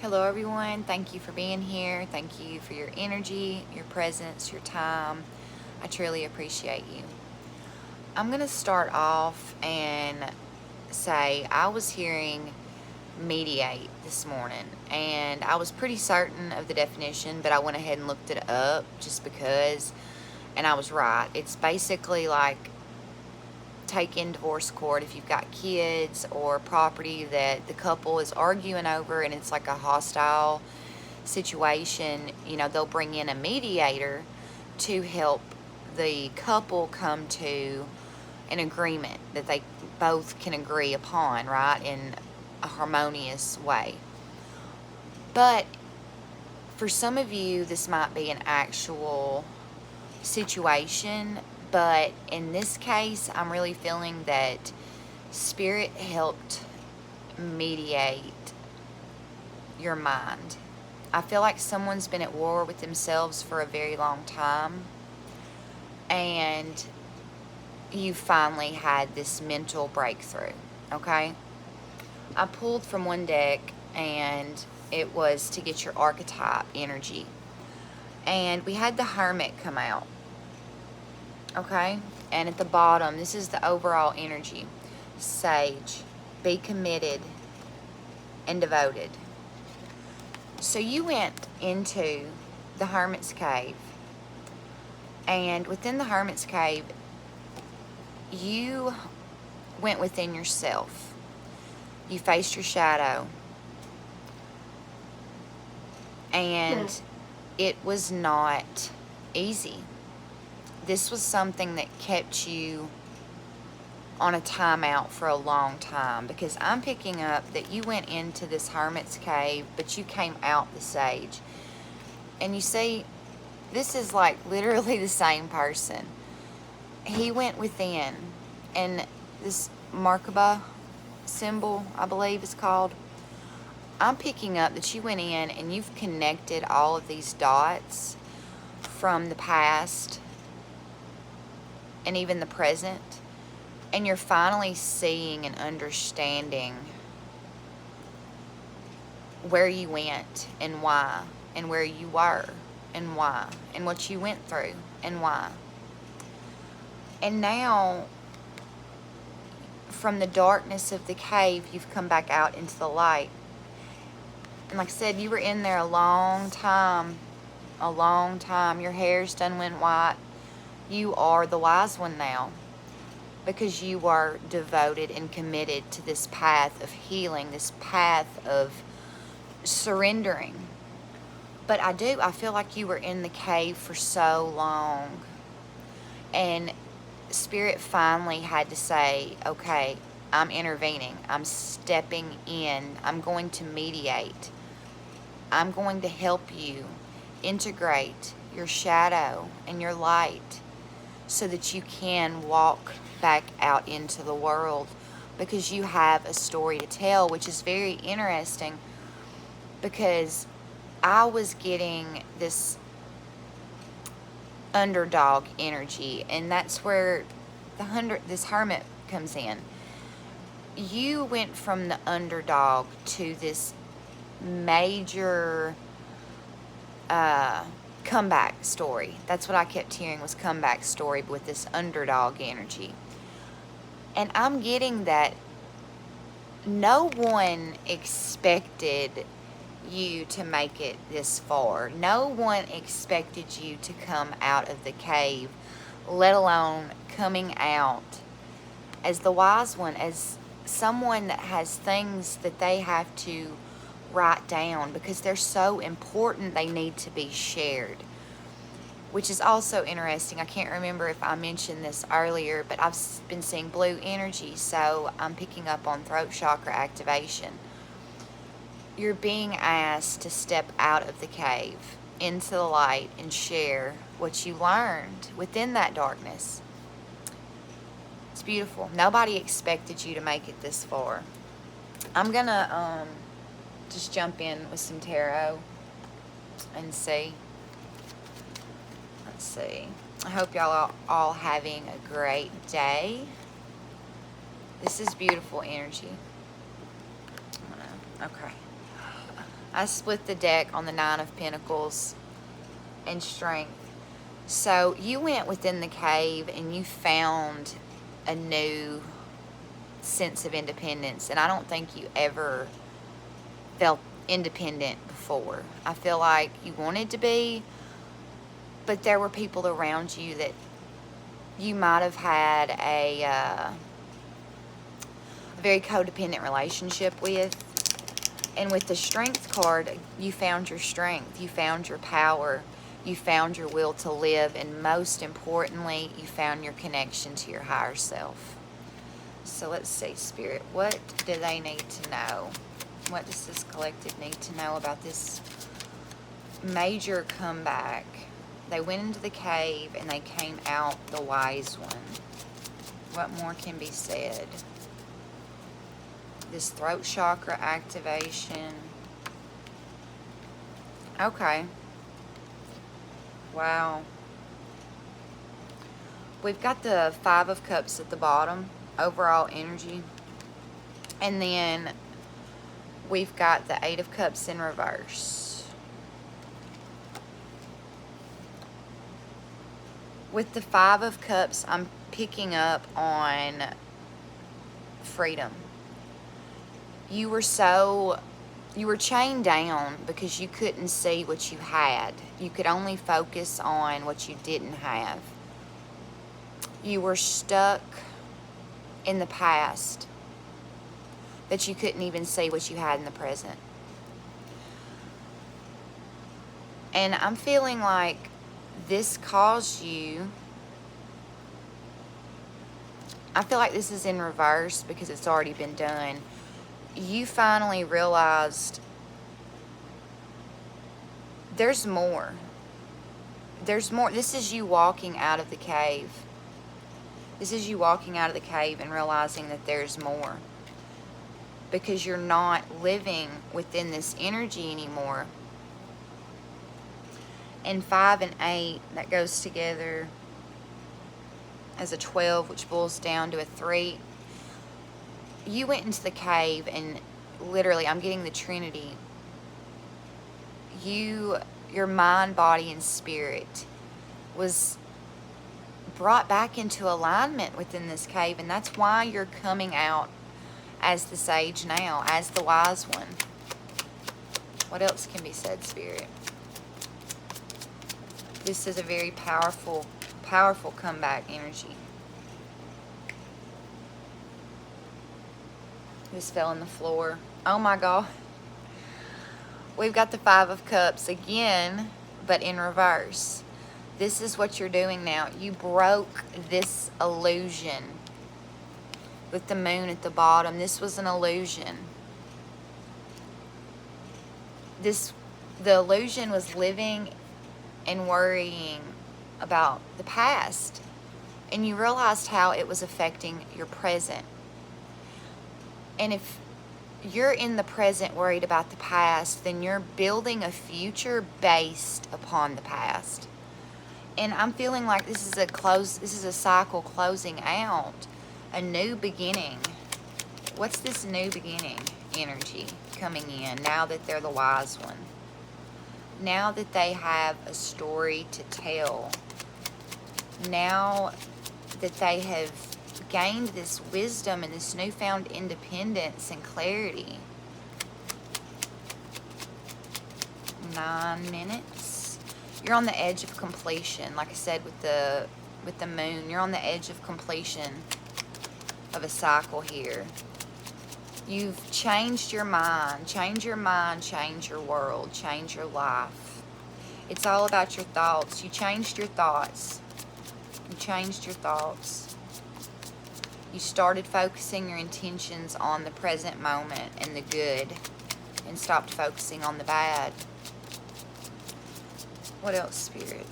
Hello, everyone. Thank you for being here. Thank you for your energy, your presence, your time. I truly appreciate you. I'm going to start off and say I was hearing mediate this morning, and I was pretty certain of the definition, but I went ahead and looked it up just because, and I was right. It's basically like take in divorce court if you've got kids or property that the couple is arguing over and it's like a hostile situation. They'll bring in a mediator to help the couple come to an agreement that they both can agree upon, right, in a harmonious way. But for some of you, this might be an actual situation, but in this case, I'm really feeling that Spirit helped mediate your mind. I feel like someone's been at war with themselves for a very long time, and you finally had this mental breakthrough, okay? I pulled from one deck, and it was to get your archetype energy. And we had the Hermit come out, okay? And at the bottom, this is the overall energy. Sage, be committed and devoted. So you went into the Hermit's Cave, and within the Hermit's Cave, you went within yourself. You faced your shadow, and it was not easy. This was something that kept you on a timeout for a long time, because I'm picking up that you went into this Hermit's Cave, but you came out the Sage. And you see, this is like literally the same person. He went within, and this Merkaba symbol, I believe is called, I'm picking up that you went in and you've connected all of these dots from the past and even the present, and you're finally seeing and understanding where you went and why, and where you were and why, and what you went through and why. And now, from the darkness of the cave, you've come back out into the light. And like I said, you were in there a long time. Your hair's done went white. You are the wise one now, because you are devoted and committed to this path of healing, this path of surrendering. But I feel like you were in the cave for so long, and Spirit finally had to say, okay, I'm intervening. I'm stepping in. I'm going to mediate. I'm going to help you integrate your shadow and your light so that you can walk back out into the world, because you have a story to tell, which is very interesting, because I was getting this underdog energy, and that's where this Hermit comes in. You went from the underdog to this major comeback story. That's what I kept hearing, was comeback story with this underdog energy. And I'm getting that no one expected you to make it this far. No one expected you to come out of the cave, let alone coming out as the wise one, as someone that has things that they have to write down because they're so important, they need to be shared. Which is also interesting. I can't remember if I mentioned this earlier, but I've been seeing blue energy, so I'm picking up on throat chakra activation. You're being asked to step out of the cave into the light and share what you learned within that darkness. It's beautiful. Nobody expected you to make it this far. I'm gonna just jump in with some tarot and see. Let's see. I hope y'all are all having a great day. This is beautiful energy. Okay. I split the deck on the Nine of Pentacles and Strength. So you went within the cave and you found a new sense of independence. And I don't think you ever felt independent before. I feel like you wanted to be, but there were people around you that you might have had a very codependent relationship with. And with the Strength card, you found your strength, you found your power, you found your will to live, and most importantly, you found your connection to your higher self. So let's see, Spirit, what do they need to know? What does this collective need to know about this major comeback? They went into the cave and they came out the wise one. What more can be said? This throat chakra activation. Okay. Wow. We've got the Five of Cups at the bottom, overall energy. And then we've got the Eight of Cups in reverse. With the Five of Cups, I'm picking up on freedom. You were chained down because you couldn't see what you had. You could only focus on what you didn't have. You were stuck in the past that you couldn't even see what you had in the present. And I'm feeling like this caused you, I feel like this is in reverse because it's already been done. You finally realized there's more. There's more. This is you walking out of the cave. This is you walking out of the cave and realizing that there's more. Because you're not living within this energy anymore. And 5 and 8, that goes together as a 12, which boils down to a 3. You went into the cave and literally, I'm getting the Trinity. Your mind, body, and spirit was brought back into alignment within this cave. And that's why you're coming out as the sage now, as the wise one. What else can be said, Spirit? This is a very powerful, powerful comeback energy. This fell on the floor. Oh my God. We've got the Five of Cups again, but in reverse. This is what you're doing now. You broke this illusion with the moon at the bottom. This was an illusion. The illusion was living and worrying about the past. And you realized how it was affecting your present. And if you're in the present worried about the past, then you're building a future based upon the past. And I'm feeling like this is a cycle closing out, a new beginning. What's this new beginning energy coming in now that they're the wise one? Now that they have a story to tell. Now that they have gained this wisdom and this newfound independence and clarity. 9 minutes. You're on the edge of completion. Like I said with the moon, you're on the edge of completion of a cycle here. You've changed your mind. Change your mind, change your world, change your life. It's all about your thoughts. You changed your thoughts. You changed your thoughts. You started focusing your intentions on the present moment and the good and stopped focusing on the bad. What else, Spirit?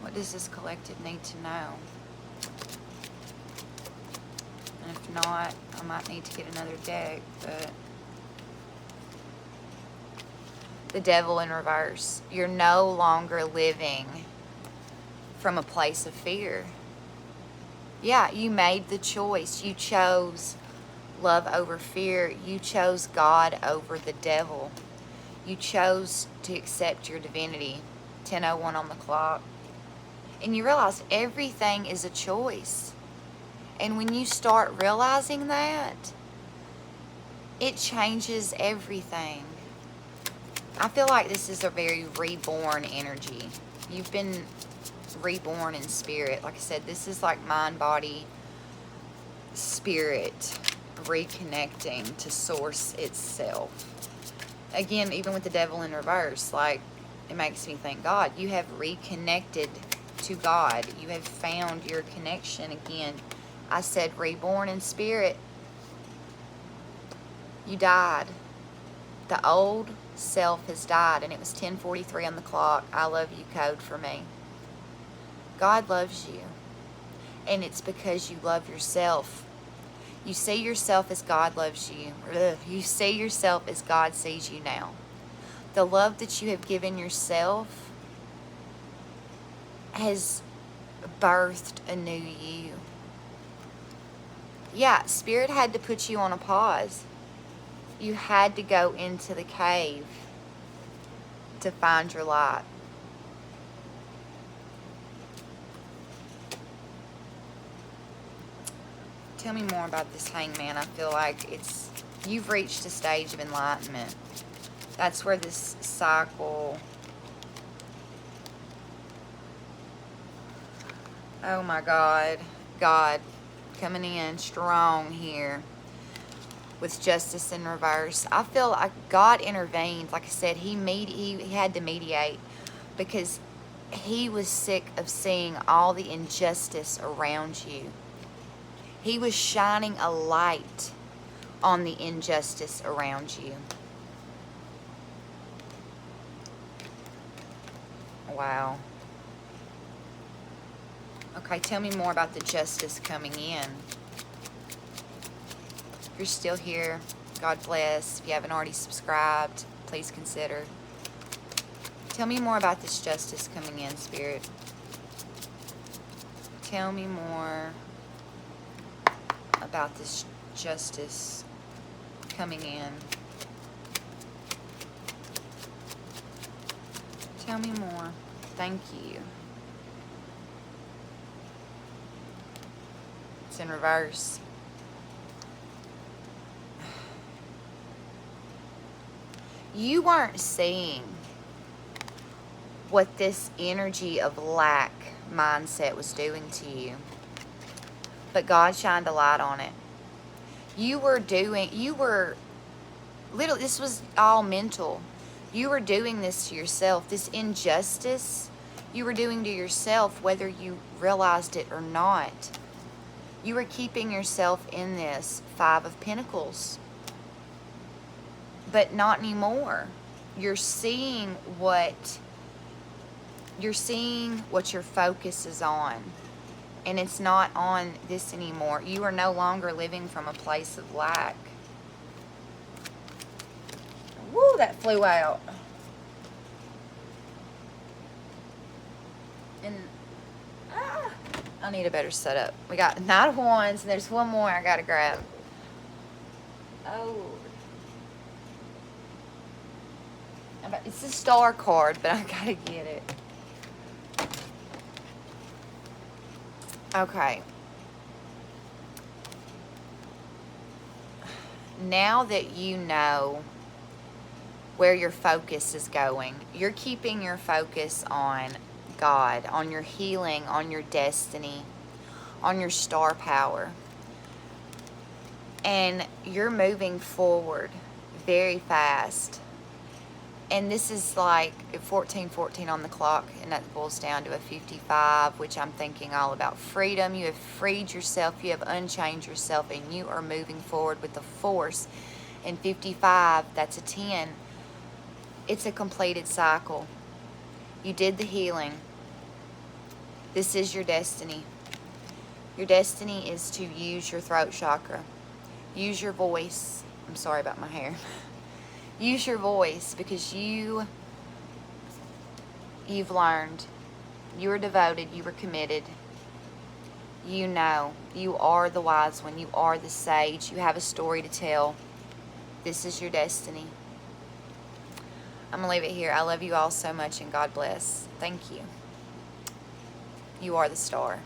What does this collective need to know? And if not, I might need to get another deck, but the Devil in reverse. You're no longer living from a place of fear. Yeah, you made the choice. You chose love over fear. You chose God over the devil. You chose to accept your divinity. 10:01 on the clock. And you realize everything is a choice. And when you start realizing that, it changes everything. I feel like this is a very reborn energy. You've been reborn in spirit. Like I said, this is like mind, body, spirit reconnecting to source itself. Again, even with the devil in reverse, like, it makes me think, God, you have reconnected to God. You have found your connection again. I said reborn in spirit. You died. The old self has died, and it was 10:43 on the clock. I love you code for me. God loves you, and it's because you love yourself. You see yourself as God loves you. You see yourself as God sees you now. The love that you have given yourself has birthed a new you. Yeah, Spirit had to put you on a pause. You had to go into the cave to find your light. Tell me more about this Hangman. I feel like you've reached a stage of enlightenment. That's where this cycle... Oh my God. God coming in strong here with justice in reverse. I feel like God intervened. Like I said, he had to mediate because he was sick of seeing all the injustice around you. He was shining a light on the injustice around you. Wow. Okay, tell me more about the justice coming in. If you're still here, God bless. If you haven't already subscribed, please consider. Tell me more about this justice coming in, Spirit. Tell me more about this justice coming in. Tell me more. Thank you. It's in reverse. You weren't seeing what this energy of lack mindset was doing to you, but God shined a light on it. You were literally, this was all mental. You were doing this to yourself. This injustice you were doing to yourself, whether you realized it or not. You were keeping yourself in this 5 of Pentacles. But not anymore. You're seeing what your focus is on. And it's not on this anymore. You are no longer living from a place of lack. Woo, that flew out. And I need a better setup. We got 9 of Wands, and there's one more I gotta grab. Oh. It's a star card, but I gotta get it. Okay. Now that you know where your focus is going, you're keeping your focus on God, on your healing, on your destiny, on your star power. And you're moving forward very fast. And this is like 14:14 on the clock, and that boils down to a 55, which I'm thinking all about freedom. You have freed yourself, you have unchained yourself, and you are moving forward with the force. And 55, that's a 10. It's a completed cycle. You did the healing. This is your destiny. Your destiny is to use your throat chakra. Use your voice. I'm sorry about my hair. Use your voice, because you've learned. You were devoted. You were committed. You know. You are the wise one. You are the sage. You have a story to tell. This is your destiny. I'm going to leave it here. I love you all so much, and God bless. Thank you. You are the star.